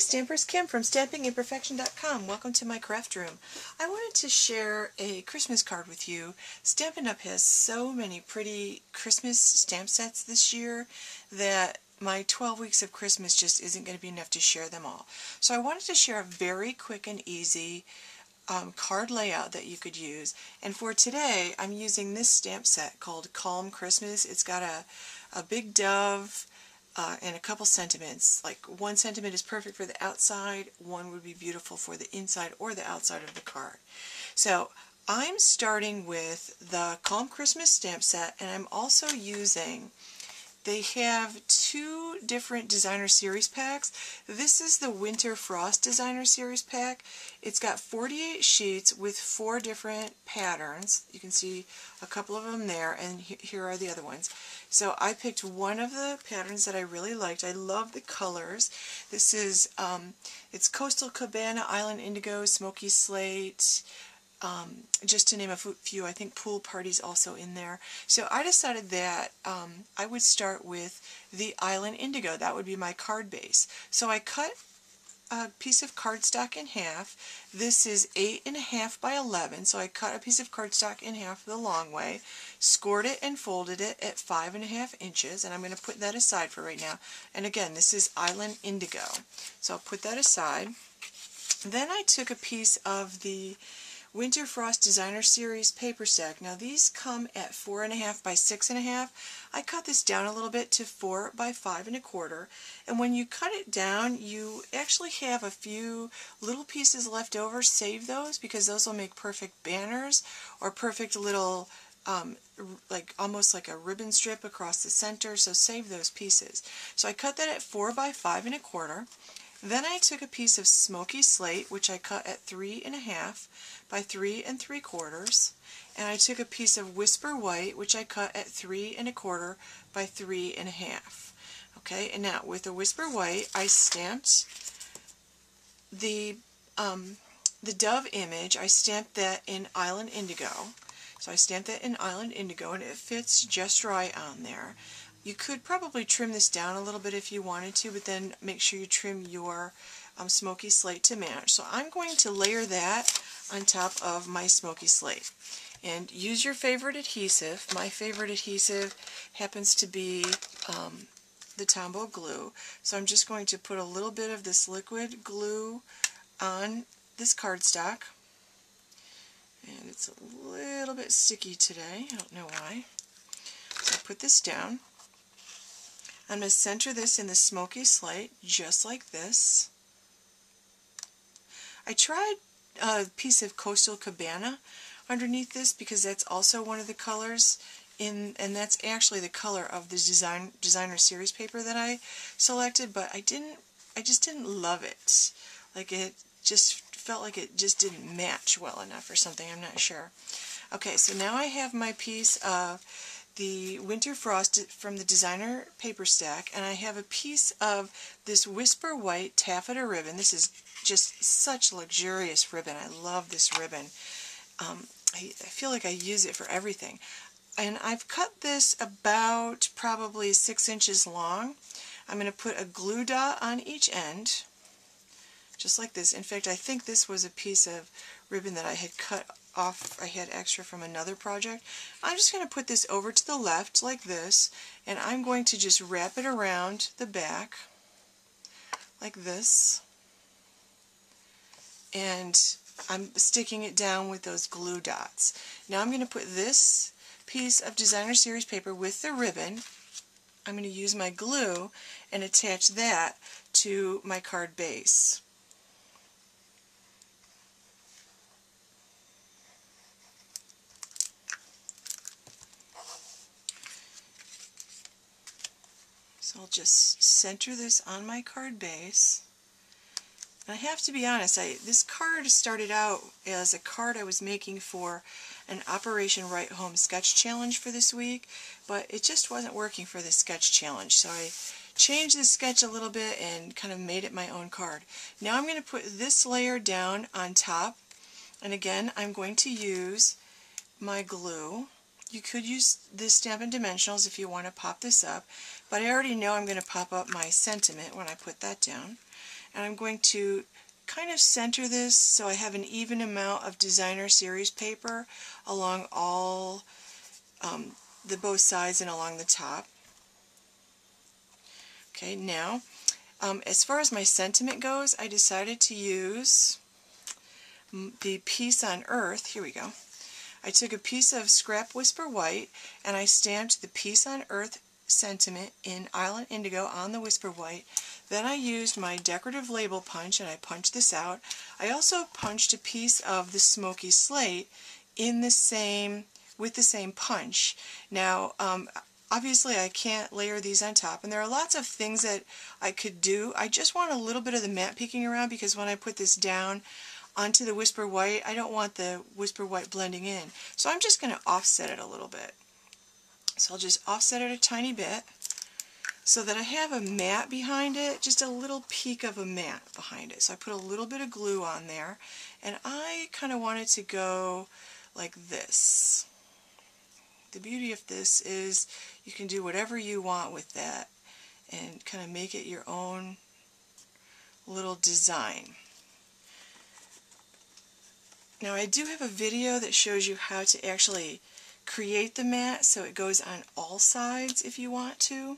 Stampers, Kim from StampingImperfection.com. Welcome to my craft room. I wanted to share a Christmas card with you. Stampin' Up! Has so many pretty Christmas stamp sets this year that my 12 weeks of Christmas just isn't going to be enough to share them all. So I wanted to share a very quick and easy card layout that you could use. And for today, I'm using this stamp set called Calm Christmas. It's got a big dove, and a couple sentiments. Like one sentiment is perfect for the outside, one would be beautiful for the inside or the outside of the card. So I'm starting with the Calm Christmas stamp set, and I'm also using, they have two different designer series packs. This is the Winter Frost designer series pack. It's got 48 sheets with 4 different patterns. You can see a couple of them there, and here are the other ones. So I picked one of the patterns that I really liked. I love the colors. This is, it's Coastal Cabana, Island Indigo, Smokey Slate, just to name a few. I think Pool Party's also in there. So I decided that I would start with the Island Indigo. That would be my card base. So I cut a piece of cardstock in half. This is 8.5 by 11, so I cut a piece of cardstock in half the long way, scored it and folded it at 5.5 inches, and I'm going to put that aside for right now. And again, this is Island Indigo, so I'll put that aside. Then I took a piece of the Winter Frost Designer Series paper stack. Now these come at 4.5 by 6.5. I cut this down a little bit to 4 by 5.25. And when you cut it down, you actually have a few little pieces left over. Save those, because those will make perfect banners or perfect little, like almost like a ribbon strip across the center. So save those pieces. So I cut that at 4 by 5.25. Then I took a piece of Smokey Slate, which I cut at 3.5 by 3.75, and I took a piece of Whisper White, which I cut at 3.25 by 3.5. Okay, and now with the Whisper White, I stamped the dove image. I stamped that in Island Indigo. So I stamped that in Island Indigo, and it fits just right on there. You could probably trim this down a little bit if you wanted to, but then make sure you trim your Smokey Slate to match. So I'm going to layer that on top of my Smokey Slate. And use your favorite adhesive. My favorite adhesive happens to be the Tombow glue. So I'm just going to put a little bit of this liquid glue on this cardstock. And it's a little bit sticky today. I don't know why. So I put this down. I'm going to center this in the Smokey Slate, just like this. I tried a piece of Coastal Cabana underneath this because that's also one of the colors and that's actually the color of the designer series paper that I selected, but I just didn't love it. Like, it just felt like it just didn't match well enough or something, I'm not sure. Okay, so now I have my piece of the Winter Frost from the designer paper stack, and I have a piece of this Whisper White taffeta ribbon. This is just such luxurious ribbon. I love this ribbon. I feel like I use it for everything. And I've cut this about probably 6 inches long. I'm going to put a glue dot on each end, just like this. In fact, I think this was a piece of ribbon that I had cut off. I had extra from another project. I'm just going to put this over to the left like this, and I'm going to just wrap it around the back like this, and I'm sticking it down with those glue dots. Now I'm going to put this piece of designer series paper with the ribbon. I'm going to use my glue and attach that to my card base. So I'll just center this on my card base. And I have to be honest, this card started out as a card I was making for an Operation Right Home sketch challenge for this week, but it just wasn't working for the sketch challenge. So I changed the sketch a little bit and kind of made it my own card. Now I'm going to put this layer down on top, and again I'm going to use my glue. You could use this Stampin' Dimensionals if you want to pop this up, but I already know I'm going to pop up my sentiment when I put that down. and I'm going to kind of center this so I have an even amount of designer series paper along all the both sides and along the top. Okay, now as far as my sentiment goes, I decided to use the Peace on Earth. Here we go. I took a piece of scrap Whisper White and I stamped the Peace on Earth sentiment in Island Indigo on the Whisper White. Then I used my Decorative Label Punch and I punched this out. I also punched a piece of the Smokey Slate in the same with the same punch. Now obviously I can't layer these on top, and there are lots of things that I could do. I just want a little bit of the matte peeking around, because when I put this down onto the Whisper White, I don't want the Whisper White blending in. So I'm just going to offset it a little bit. So I'll just offset it a tiny bit so that I have a matte behind it, just a little peak of a matte behind it. So I put a little bit of glue on there, and I kind of want it to go like this. The beauty of this is you can do whatever you want with that and kind of make it your own little design. Now I do have a video that shows you how to actually create the mat so it goes on all sides if you want to,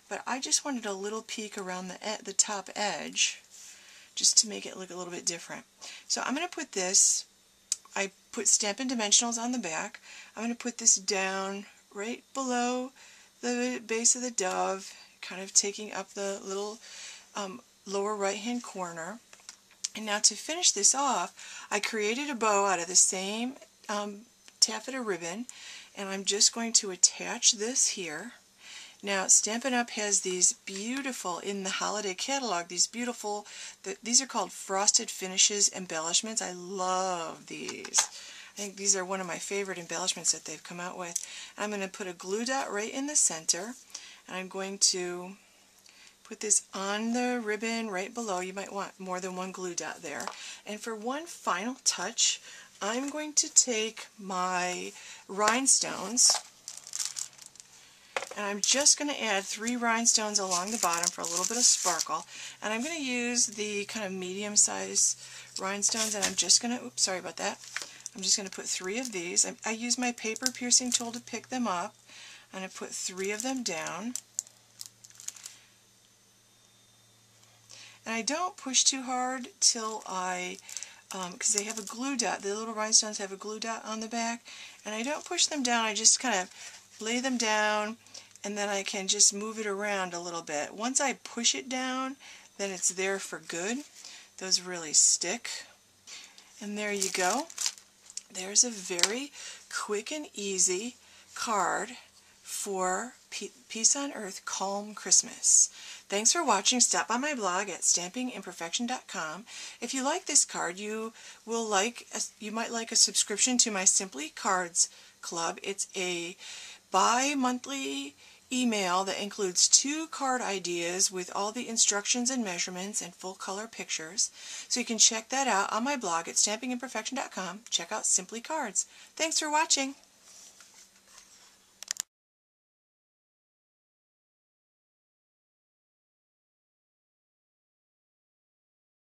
but I just wanted a little peek around the top edge just to make it look a little bit different. So I'm going to put this, I put Stampin' Dimensionals on the back. I'm going to put this down right below the base of the dove, kind of taking up the little lower right hand corner. And now to finish this off, I created a bow out of the same taffeta ribbon, and I'm just going to attach this here. Now Stampin' Up! Has these beautiful, in the holiday catalog, these beautiful, these are called Frosted Finishes embellishments. I love these. I think these are one of my favorite embellishments that they've come out with. I'm going to put a glue dot right in the center, and I'm going to put this on the ribbon right below. You might want more than one glue dot there. And for one final touch, I'm going to take my rhinestones, and I'm just going to add 3 rhinestones along the bottom for a little bit of sparkle. And I'm going to use the kind of medium size rhinestones, and I'm just going to, oops, sorry about that. I'm just going to put 3 of these. I use my paper piercing tool to pick them up. I'm going to put 3 of them down. And I don't push too hard till I, because they have a glue dot, the little rhinestones have a glue dot on the back, and I don't push them down, I just kind of lay them down, and then I can just move it around a little bit. Once I push it down, then it's there for good. Those really stick. And there you go. There's a very quick and easy card for Peace on Earth, Calm Christmas. Thanks for watching. Stop by my blog at stampingimperfection.com. If you like this card, you might like a subscription to my Simply Cards Club. It's a bi-monthly email that includes 2 card ideas with all the instructions and measurements and full color pictures. So you can check that out on my blog at stampingimperfection.com. Check out Simply Cards. Thanks for watching.